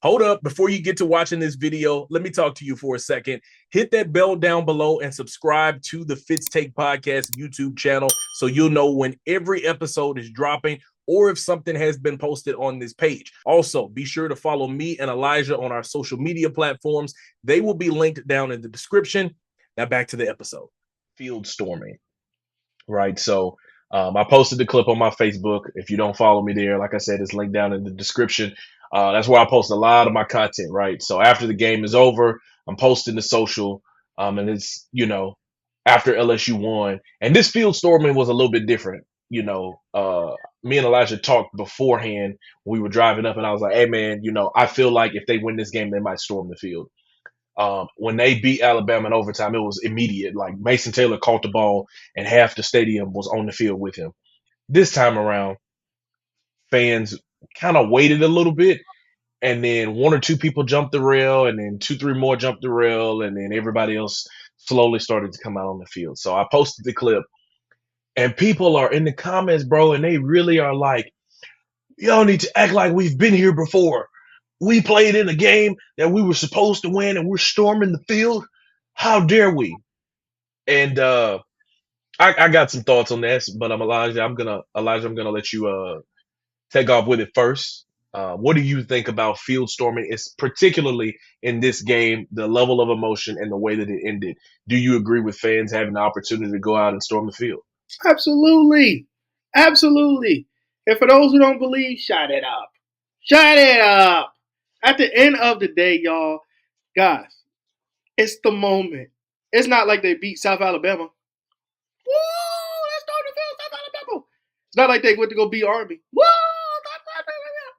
Hold up, before you get to watching this video, let me talk to you for a second. Hit that bell down below and subscribe to the Fitz Take Podcast YouTube channel so you'll know when every episode is dropping or if something has been posted on this page. Also, be sure to follow me and Elijah on our social media platforms. They will be linked down in the description. Now back to the episode. Field storming, right? So I posted the clip on my Facebook. If you don't follow me there, like I said, it's linked down in the description. That's where I post a lot of my content, right? So after the game is over, I'm posting the social, and it's after LSU won, and this field storming was a little bit different. Me and Elijah talked beforehand when we were driving up, and I was like, "Hey, man, I feel like if they win this game, they might storm the field." When they beat Alabama in overtime, it was immediate. Like Mason Taylor caught the ball, and half the stadium was on the field with him. This time around, fans kind of waited a little bit, and then one or two people jumped the rail, and then two, three more jumped the rail, and then everybody else slowly started to come out on the field. So I posted the clip, and people are in the comments, bro, and they really are like, y'all need to act like we've been here before. We played in a game that we were supposed to win, and we're storming the field. How dare we? And I got some thoughts on this, but Elijah, I'm gonna let you take off with it first. What do you think about field storming? It's particularly in this game, the level of emotion and the way that it ended. Do you agree with fans having the opportunity to go out and storm the field? Absolutely. Absolutely. And for those who don't believe, shut it up. Shut it up. At the end of the day, y'all, guys, it's the moment. It's not like they beat South Alabama. Woo! Let's start the field, South Alabama. It's not like they went to go beat Army. Woo!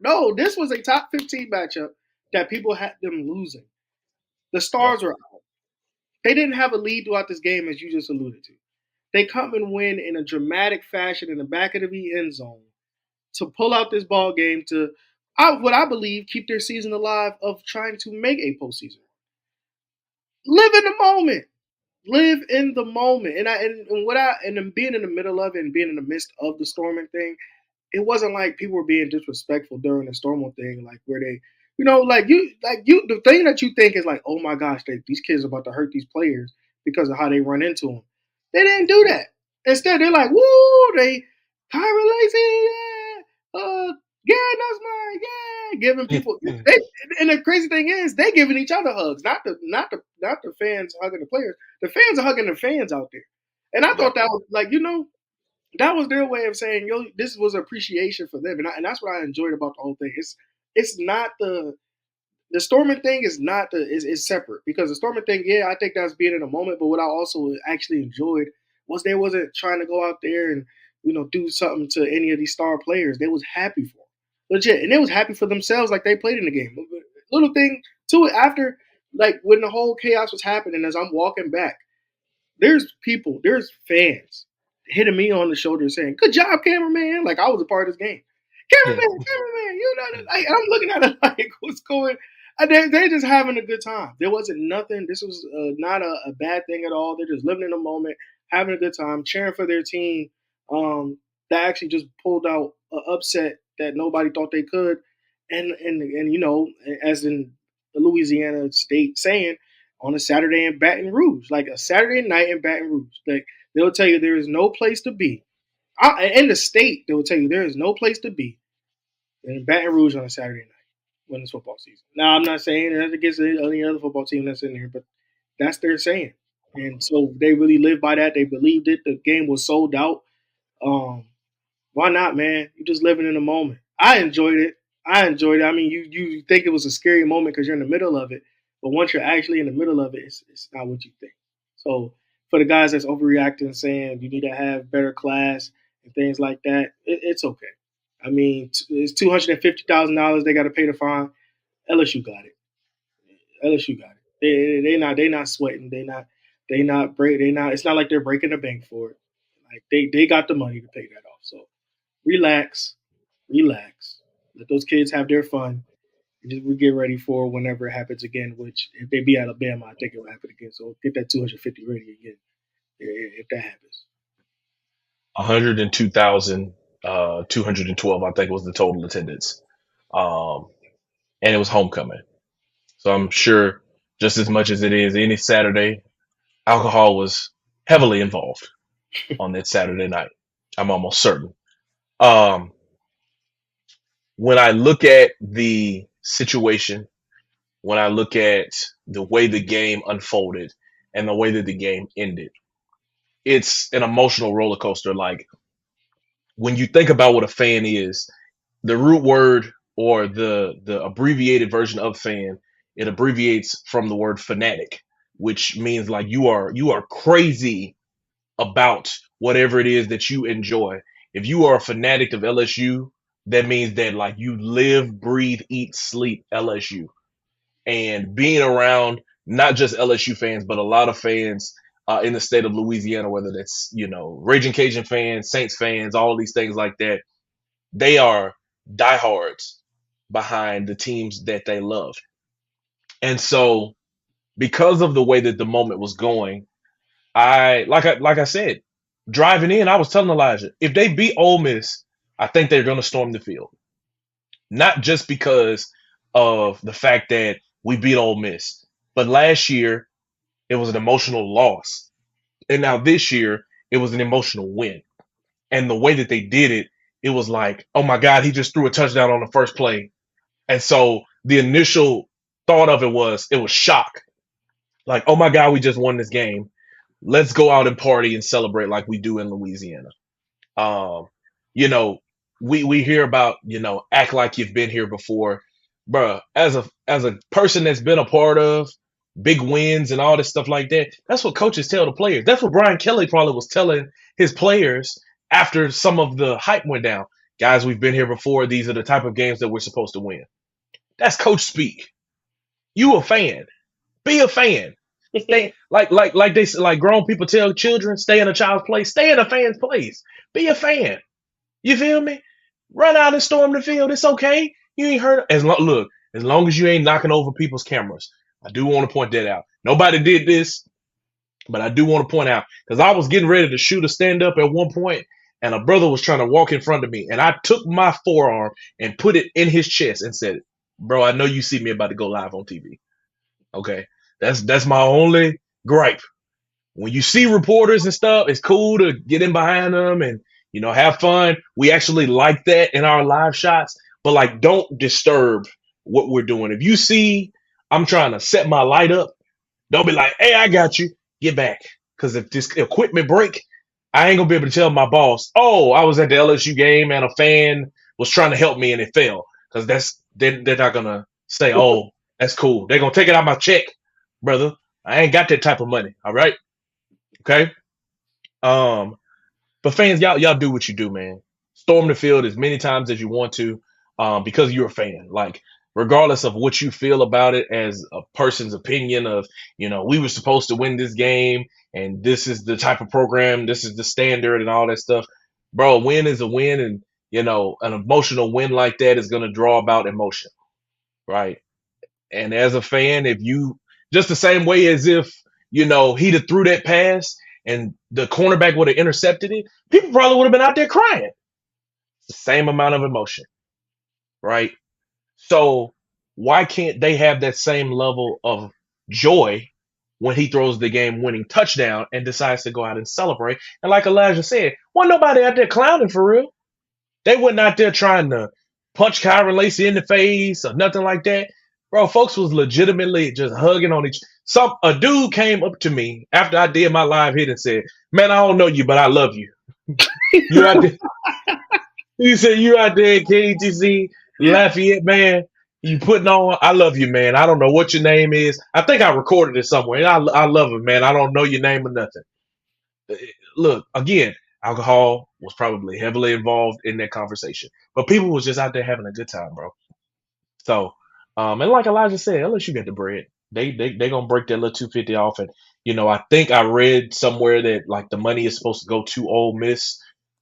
No, this was a top 15 matchup that people had them losing. The Yeah. stars were out. They didn't have a lead throughout this game, as you just alluded to. They come and win in a dramatic fashion in the back of the end zone to pull out this ball game to, what I believe, keep their season alive of trying to make a postseason. Live in the moment. Live in the moment. And then being in the middle of it and being in the midst of the storming thing, it wasn't like people were being disrespectful during the storming thing, like where they, the thing that you think is like, oh my gosh, these kids are about to hurt these players because of how they run into them. They didn't do that. Instead, they're like, woo, they Kyra Lacey, yeah, Garrett Nussmeyer, yeah, giving people. And the crazy thing is, they giving each other hugs, not the fans hugging the players. The fans are hugging the fans out there. And I Yeah. thought that was like, that was their way of saying, yo, this was appreciation for them. And that's what I enjoyed about the whole thing. It's not the storming thing is not is separate, because the storming thing, yeah, I think that's being in a moment. But what I also actually enjoyed was they wasn't trying to go out there and do something to any of these star players. They was happy for them, legit, and they was happy for themselves, like they played in the game. Little thing to it after, like when the whole chaos was happening, as I'm walking back, there's fans hitting me on the shoulder saying, "Good job, cameraman!" Like I was a part of this game. Cameraman, I'm looking at it like, what's going? They're just having a good time. There wasn't nothing. This was not a bad thing at all. They're just living in the moment, having a good time, cheering for their team. That actually just pulled out an upset that nobody thought they could, and as in the Louisiana State saying, on a Saturday in Baton Rouge, like a Saturday night in Baton Rouge, like they'll tell you there is no place to be. In the state, they will tell you there is no place to be in Baton Rouge on a Saturday night when it's football season. Now, I'm not saying that against any other football team that's in here, but that's their saying. And so they really lived by that. They believed it. The game was sold out. Um, why not, man? You're just living in the moment. I enjoyed it. I mean, you think it was a scary moment because you're in the middle of it, but once you're actually in the middle of it, it's not what you think. So for the guys that's overreacting and saying you need to have better class and things like that, it's okay. I mean, it's $250,000 they got to pay to fine. LSU got it. LSU got it. They not sweating. They not. It's not like they're breaking the bank for it. Like they got the money to pay that off. So relax, relax. Let those kids have their fun. And just we get ready for whenever it happens again. Which if they beat Alabama, I think it will happen again. So get that 250 ready again if that happens. 102,212, I think was the total attendance. Um, and it was homecoming. So I'm sure just as much as it is any Saturday, alcohol was heavily involved on that Saturday night. I'm almost certain. Um, when I look at the situation, when I look at the way the game unfolded and the way that the game ended, it's an emotional roller coaster. Like when you think about what a fan is, the root word or the abbreviated version of fan, it abbreviates from the word fanatic, which means like you are crazy about whatever it is that you enjoy. If you are a fanatic of LSU, that means that like you live, breathe, eat, sleep LSU. And being around not just LSU fans, but a lot of fans in the state of Louisiana, whether that's, Raging Cajun fans, Saints fans, all of these things like that, they are diehards behind the teams that they love. And so because of the way that the moment was going, I said, driving in, I was telling Elijah, if they beat Ole Miss, I think they're gonna storm the field. Not just because of the fact that we beat Ole Miss, but last year it was an emotional loss. And now this year it was an emotional win. And the way that they did it, it was like, oh my God, he just threw a touchdown on the first play. And so the initial thought of it was shock. Like, oh my God, we just won this game. Let's go out and party and celebrate like we do in Louisiana. Um, you know, we hear about, act like you've been here before. Bruh, as a person that's been a part of big wins and all this stuff like that, that's what coaches tell the players. That's what Brian Kelly probably was telling his players after some of the hype went down. Guys, we've been here before. These are the type of games that we're supposed to win. That's coach speak. You a fan. Be a fan. Stay like grown people tell children, stay in a child's place, stay in a fan's place. Be a fan. You feel me? Run out and storm the field. It's okay. You ain't hurt. Look, as long as you ain't knocking over people's cameras. I do want to point that out. Nobody did this, but I do want to point out because I was getting ready to shoot a stand up at one point, and a brother was trying to walk in front of me, and I took my forearm and put it in his chest and said, "Bro, I know you see me about to go live on TV. Okay, that's my only gripe. When you see reporters and stuff, it's cool to get in behind them and have fun. We actually like that in our live shots, but like don't disturb what we're doing. If you see I'm trying to set my light up, don't be like, "Hey, I got you. Get back." Because if this equipment break, I ain't gonna be able to tell my boss, "Oh, I was at the LSU game and a fan was trying to help me and it fell." Because they're not gonna say, "Oh, that's cool." They're gonna take it out my check, brother. I ain't got that type of money. All right, okay. Um, but fans, y'all do what you do, man. Storm the field as many times as you want to, because you're a fan. Like, regardless of what you feel about it as a person's opinion of, we were supposed to win this game and this is the type of program, this is the standard and all that stuff. Bro, a win is a win, and an emotional win like that is gonna draw about emotion, right? And as a fan, if you just the same way as if, he'd have threw that pass and the cornerback would have intercepted it, people probably would have been out there crying. It's the same amount of emotion, right? So why can't they have that same level of joy when he throws the game winning touchdown and decides to go out and celebrate? And like Elijah said, wasn't nobody out there clowning for real. They wasn't out there trying to punch Kyron Lacey in the face or nothing like that. Bro, folks was legitimately just hugging on each. A dude came up to me after I did my live hit and said, "Man, I don't know you, but I love you." You out there? He said, "You out there at KTC, Lafayette, man. You putting on? I love you, man. I don't know what your name is. I think I recorded it somewhere. And I love it, man. I don't know your name or nothing." Look, again, alcohol was probably heavily involved in that conversation, but people was just out there having a good time, bro. So, and like Elijah said, LSU got the bread. They gonna break that little 250 off, and I think I read somewhere that like the money is supposed to go to Ole Miss,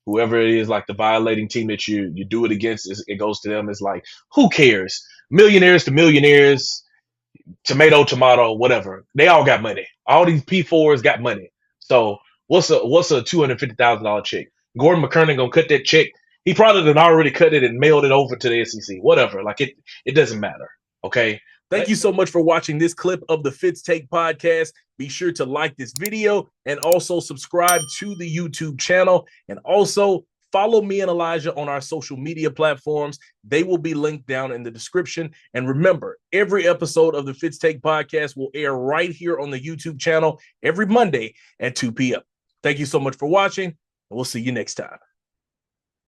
whoever it is, like the violating team that you do it against, it goes to them. It's like, who cares? Millionaires to millionaires, tomato, whatever. They all got money. All these P4s got money. So what's a $250,000 check? Gordon McKernan gonna cut that check. He probably done already cut it and mailed it over to the SEC. Whatever. Like it doesn't matter. Okay. Thank you so much for watching this clip of the Fitz Take podcast. Be sure to like this video and also subscribe to the YouTube channel. And also follow me and Elijah on our social media platforms. They will be linked down in the description. And remember, every episode of the Fitz Take podcast will air right here on the YouTube channel every Monday at 2 p.m. Thank you so much for watching, and we'll see you next time.